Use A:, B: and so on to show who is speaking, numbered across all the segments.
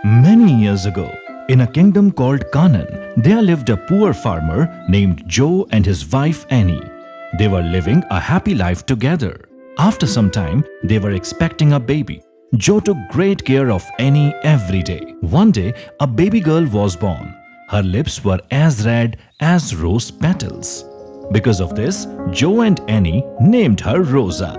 A: Many years ago, in a kingdom called Canaan, there lived a poor farmer named Joe and his wife Annie. They were living a happy life together. After some time, they were expecting a baby. Joe took great care of Annie every day. One day, a baby girl was born. Her lips were as red as rose petals. Because of this, Joe and Annie named her Rosa.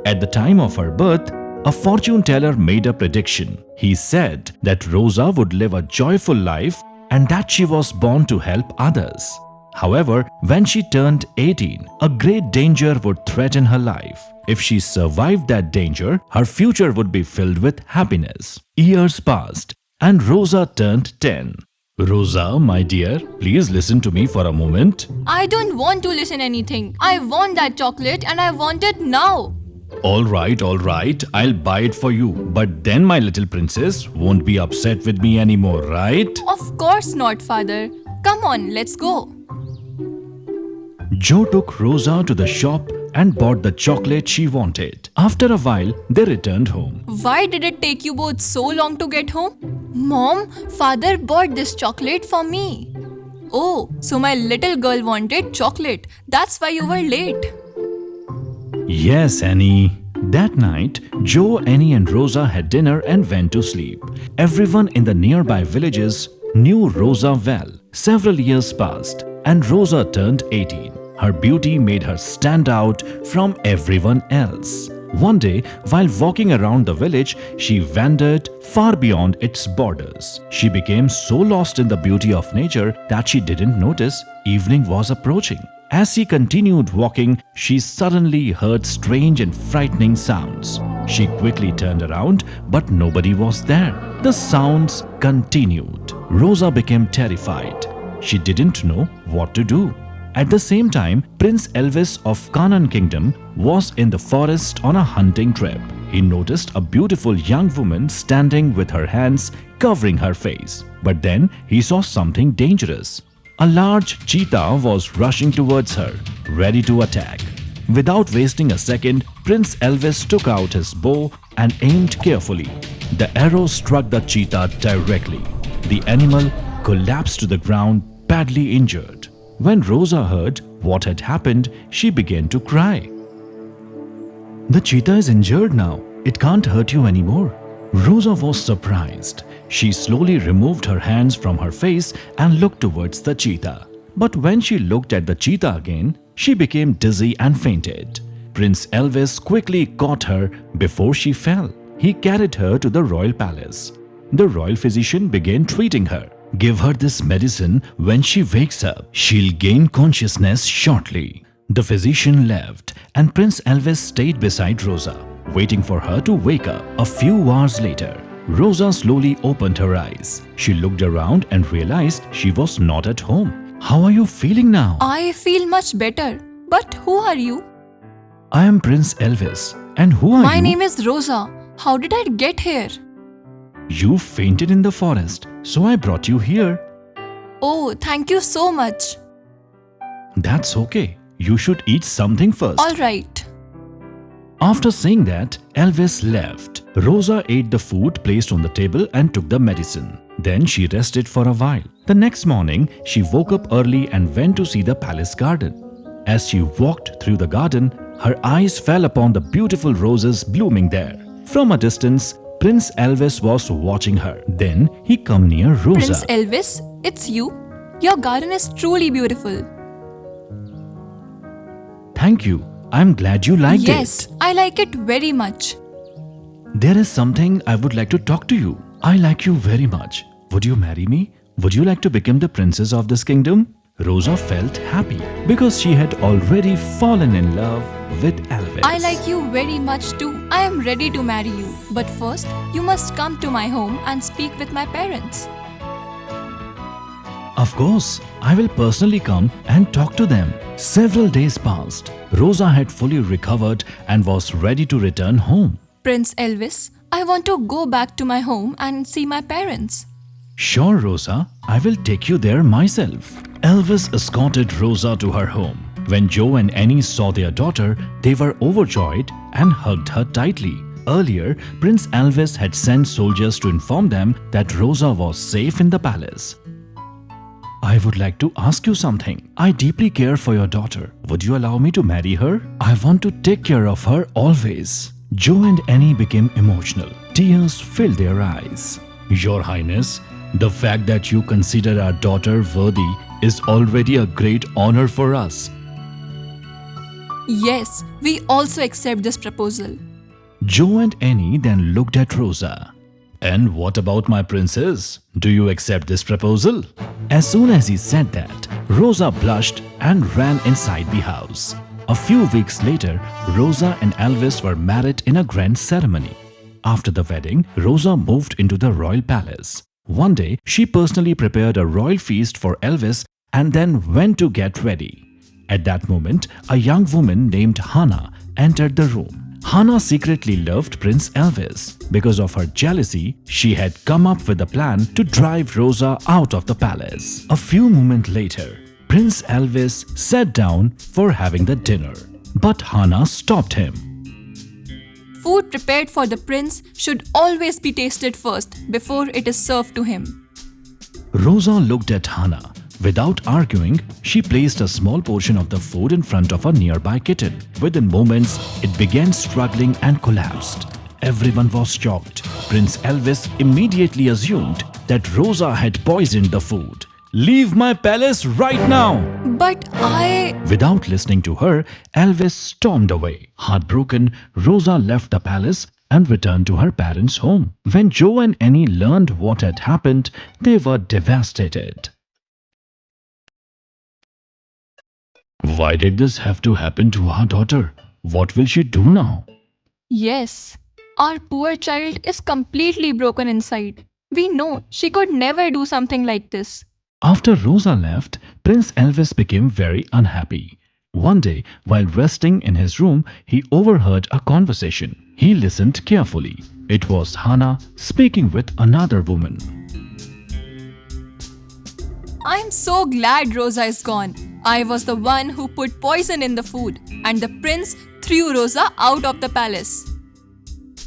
A: At the time of her birth, a fortune teller made a prediction. He said that Rosa would live a joyful life and that she was born to help others. However, when she turned 18, a great danger would threaten her life. If she survived that danger, her future would be filled with happiness. Years passed and Rosa turned 10. Rosa, my dear, please listen to me for a moment.
B: I don't want to listen anything. I want that chocolate and I want it now.
A: All right, I'll buy it for you. But then my little princess won't be upset with me anymore, right?
B: Of course not, father. Come on, let's go.
A: Joe took Rosa to the shop and bought the chocolate she wanted. After a while, they returned home.
B: Why did it take you both so long to get home? Mom, father bought this chocolate for me. Oh, so my little girl wanted chocolate. That's why you were late.
A: Yes, Annie. That night, Joe, Annie and Rosa had dinner and went to sleep. Everyone in the nearby villages knew Rosa well. Several years passed and Rosa turned 18. Her beauty made her stand out from everyone else. One day, while walking around the village, she wandered far beyond its borders. She became so lost in the beauty of nature that she didn't notice evening was approaching. As she continued walking, she suddenly heard strange and frightening sounds. She quickly turned around, but nobody was there. The sounds continued. Rosa became terrified. She didn't know what to do. At the same time, Prince Elvis of Canaan Kingdom was in the forest on a hunting trip. He noticed a beautiful young woman standing with her hands covering her face. But then he saw something dangerous. A large cheetah was rushing towards her, ready to attack. Without wasting a second, Prince Elvis took out his bow and aimed carefully. The arrow struck the cheetah directly. The animal collapsed to the ground, badly injured. When Rosa heard what had happened, she began to cry. The cheetah is injured now. It can't hurt you anymore. Rosa was surprised. She slowly removed her hands from her face and looked towards the cheetah. But when she looked at the cheetah again, she became dizzy and fainted. Prince Elvis quickly caught her before she fell. He carried her to the royal palace. The royal physician began treating her. Give her this medicine when she wakes up. She'll gain consciousness shortly. The physician left and Prince Elvis stayed beside Rosa, waiting for her to wake up. A few hours later, Rosa slowly opened her eyes. She looked around and realized she was not at home. How are you feeling now?
B: I feel much better. But who are you?
A: I am Prince Elvis. And who are you?
B: My name is Rosa. How did I get here?
A: You fainted in the forest, so I brought you here.
B: Oh, thank you so much.
A: That's okay. You should eat something first.
B: All right.
A: After saying that, Elvis left. Rosa ate the food placed on the table and took the medicine. Then she rested for a while. The next morning, she woke up early and went to see the palace garden. As she walked through the garden, her eyes fell upon the beautiful roses blooming there. From a distance, Prince Elvis was watching her. Then he came near Rosa.
B: Prince Elvis, it's you. Your garden is truly beautiful.
A: Thank you. I'm glad you liked it.
B: Yes, I like it very much.
A: There is something I would like to talk to you. I like you very much. Would you marry me? Would you like to become the princess of this kingdom? Rosa felt happy because she had already fallen in love with Elvis.
B: I like you very much too. I am ready to marry you. But first, you must come to my home and speak with my parents.
A: Of course, I will personally come and talk to them. Several days passed. Rosa had fully recovered and was ready to return home.
B: Prince Elvis, I want to go back to my home and see my parents.
A: Sure, Rosa. I will take you there myself. Elvis escorted Rosa to her home. When Joe and Annie saw their daughter, they were overjoyed and hugged her tightly. Earlier, Prince Elvis had sent soldiers to inform them that Rosa was safe in the palace. I would like to ask you something. I deeply care for your daughter. Would you allow me to marry her? I want to take care of her always. Joe and Annie became emotional. Tears filled their eyes. Your Highness, the fact that you consider our daughter worthy is already a great honor for us.
B: Yes, we also accept this proposal.
A: Joe and Annie then looked at Rosa. And what about my princess? Do you accept this proposal? As soon as he said that, Rosa blushed and ran inside the house. A few weeks later, Rosa and Elvis were married in a grand ceremony. After the wedding, Rosa moved into the royal palace. One day, she personally prepared a royal feast for Elvis and then went to get ready. At that moment, a young woman named Hannah entered the room. Hannah secretly loved Prince Elvis. Because of her jealousy, she had come up with a plan to drive Rosa out of the palace. A few moments later, Prince Elvis sat down for having the dinner. But Hannah stopped him.
B: Food prepared for the prince should always be tasted first before it is served to him.
A: Rosa looked at Hannah. Without arguing, she placed a small portion of the food in front of a nearby kitten. Within moments, it began struggling and collapsed. Everyone was shocked. Prince Elvis immediately assumed that Rosa had poisoned the food. Leave my palace right now!
B: But
A: Without listening to her, Elvis stormed away. Heartbroken, Rosa left the palace and returned to her parents' home. When Joe and Annie learned what had happened, they were devastated. Why did this have to happen to our daughter? What will she do now?
B: Yes, our poor child is completely broken inside. We know she could never do something like this.
A: After Rosa left, Prince Elvis became very unhappy. One day, while resting in his room, he overheard a conversation. He listened carefully. It was Hannah speaking with another woman.
B: I'm so glad Rosa is gone. I was the one who put poison in the food, and the prince threw Rosa out of the palace.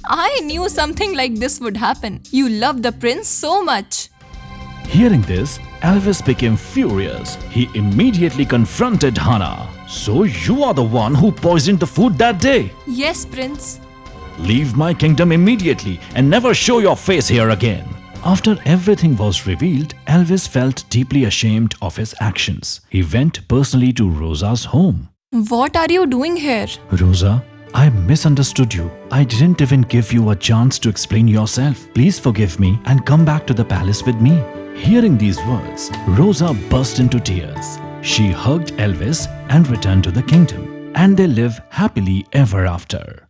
B: I knew something like this would happen. You love the prince so much.
A: Hearing this, Elvis became furious. He immediately confronted Hannah. So you are the one who poisoned the food that day?
B: Yes, prince.
A: Leave my kingdom immediately and never show your face here again. After everything was revealed, Elvis felt deeply ashamed of his actions. He went personally to Rosa's home.
B: What are you doing here?
A: Rosa, I misunderstood you. I didn't even give you a chance to explain yourself. Please forgive me and come back to the palace with me. Hearing these words, Rosa burst into tears. She hugged Elvis and returned to the kingdom, and they live happily ever after.